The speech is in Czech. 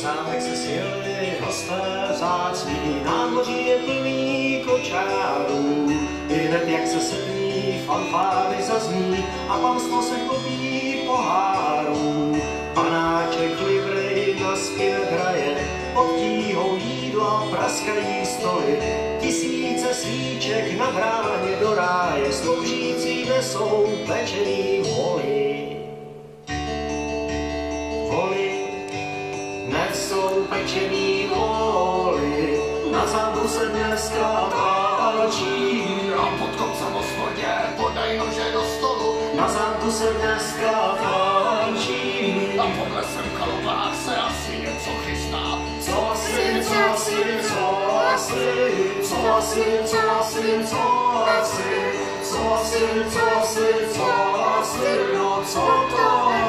Zámek se sjeli hosté vzácní, nádvoří je plný kočárů. Ihned jak se sední, fanfáry zazní a panstvo se chlopí pohárů. Panáček livrej na zpěv hraje, pod tíhou jídla praskají stoly. Tisíce svíček na bráně do ráje, sloužící nesou pečený voly. Nesou pečený voly, na zámku se dneska válčí. A pod kopcem hospodě podaj nože do stolu. Na zámku se dneska válčí. A pod lesem kalobách se asi něco chystá. Co asi, co asi, co asi, co asi, co asi, co asi, co asi, co asi, co asi, no co to